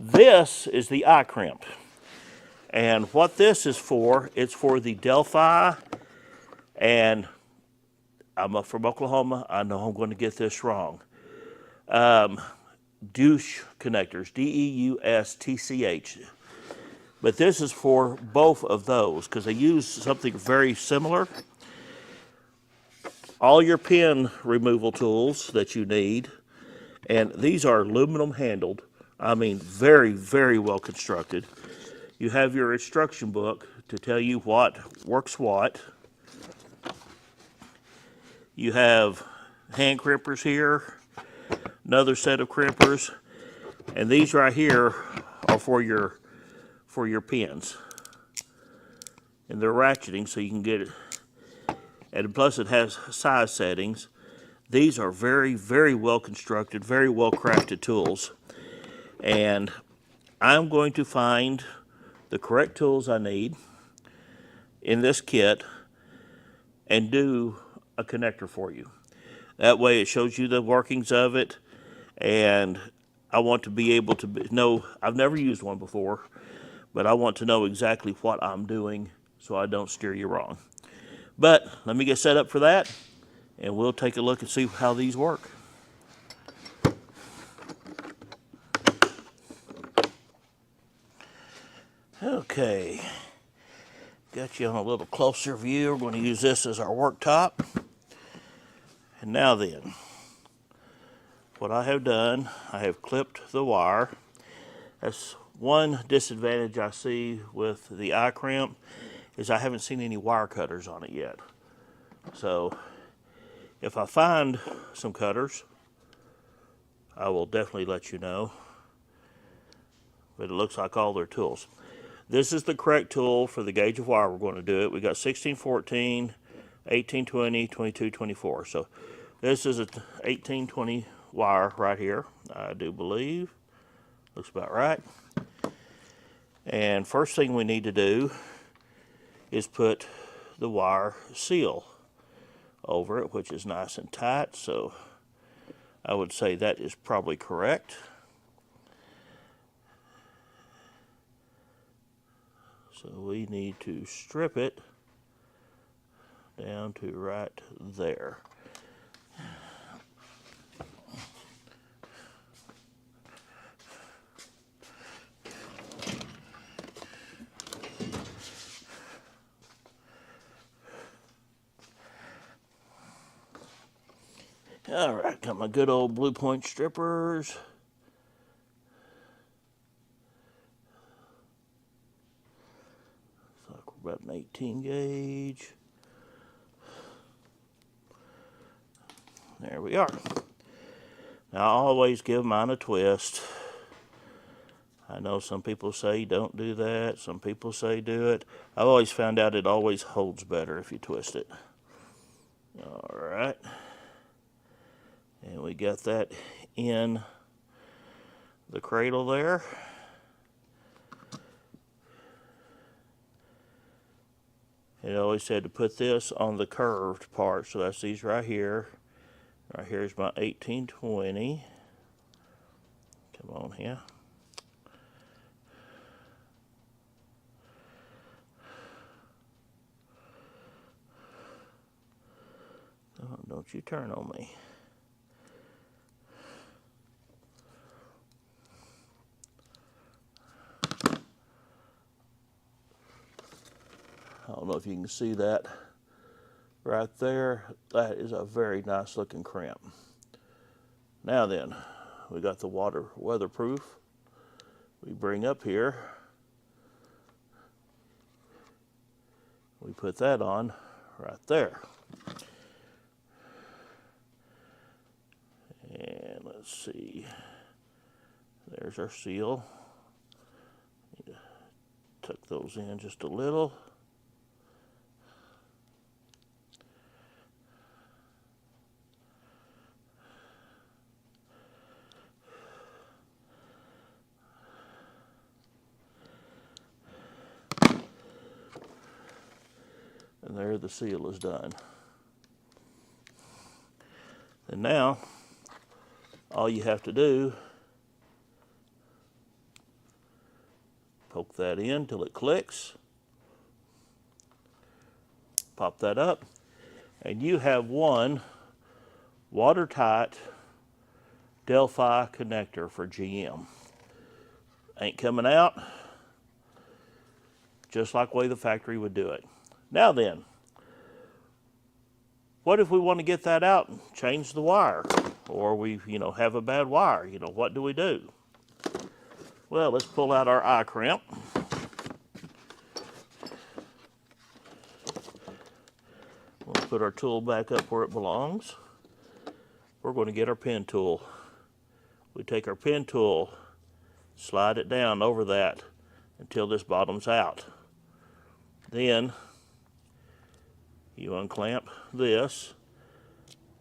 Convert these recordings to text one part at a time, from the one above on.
This is the iCrimp. And what this is for, it's for the Delphi, and I'm from Oklahoma. I know I'm going to get this wrong. Deutsch connectors, D-E-U-S-T-C-H. But this is for both of those because they use something very similar. All your pin removal tools that you need, and these are aluminum handled. I mean, very, very well constructed. You have your instruction book to tell you what works what. You have hand crimpers here, another set of crimpers, and these right here are for your pins. And they're ratcheting so you can get it. And plus it has size settings. These are very, very well constructed, very well crafted tools. And I'm going to find the correct tools I need in this kit and do a connector for you. That way it shows you the workings of it, and I want to be able to know, I've never used one before, but I want to know exactly what I'm doing so I don't steer you wrong. But let me get set up for that, and we'll take a look and see how these work. Okay, got you on a little closer view. We're going to use this as our worktop. And now then, what I have done, I have clipped the wire. That's one disadvantage I see with the iCrimp is I haven't seen any wire cutters on it yet. So if I find some cutters, I will definitely let you know. But it looks like all their tools. This is the correct tool for the gauge of wire we're going to do it. We got 1614, 1820, 2224. So this is a 1820 wire right here, I do believe. Looks about right. And first thing we need to do is put the wire seal over it, which is nice and tight. So I would say that is probably correct. So we need to strip it down to right there. All right, got my good old blue point strippers. About an 18 gauge. There we are. Now I always give mine a twist. I know some people say don't do that. Some people say do it. I've always found out it always holds better if you twist it. All right. And we got that in the cradle there. It always said to put this on the curved part, so that's these right here. Right here is my 1820. Come on here. Oh, don't you turn on me. I don't know if you can see that right there. That is a very nice looking crimp. Now then, we got the weatherproof. We bring up here. We put that on right there. And let's see. There's our seal. Need to tuck those in just a little. And there the seal is done. And now, all you have to do Poke that in till it clicks. Pop that up. And you have one watertight Delphi connector for GM. Ain't coming out, just like the way the factory would do it. Now then, what if we want to get that out and change the wire? Or we, have a bad wire, what do we do? Well, let's pull out our iCrimp. We'll put our tool back up where it belongs. We're going to get our pen tool. We take our pen tool, slide it down over that until this bottoms out. Then you unclamp this,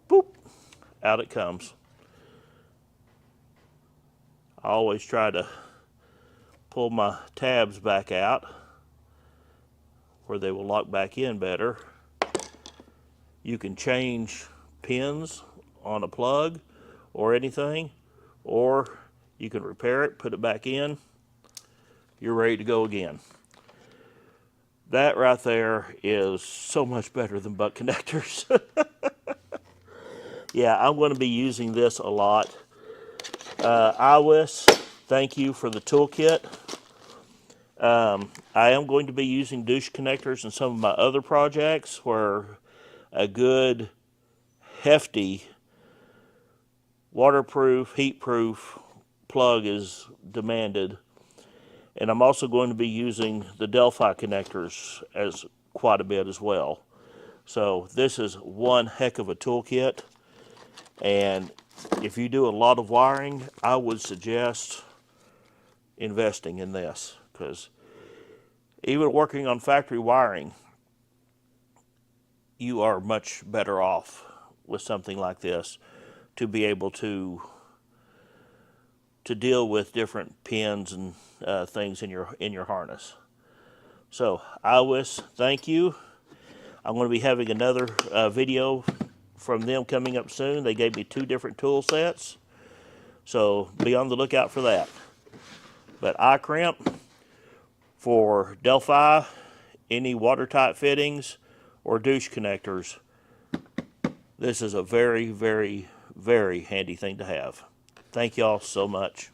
boop, out it comes. I always try to pull my tabs back out where they will lock back in better. You can change pins on a plug or anything, or you can repair it, put it back in, you're ready to go again. That right there is so much better than butt connectors. Yeah, I'm going to be using this a lot. IWISS, thank you for the toolkit. I am going to be using Deutsch connectors in some of my other projects where a good, hefty, waterproof, heat-proof plug is demanded. And I'm also going to be using the Delphi connectors as quite a bit as well. So this is one heck of a toolkit. And if you do a lot of wiring, I would suggest investing in this, because even working on factory wiring, you are much better off with something like this to be able to deal with different pins and things in your harness. So IWISS, thank you. I'm going to be having another video from them coming up soon. They gave me 2 different tool sets, so be on the lookout for that. But iCrimp for Delphi, any watertight fittings or Deutsch connectors, this is a very, very, very handy thing to have. Thank y'all so much.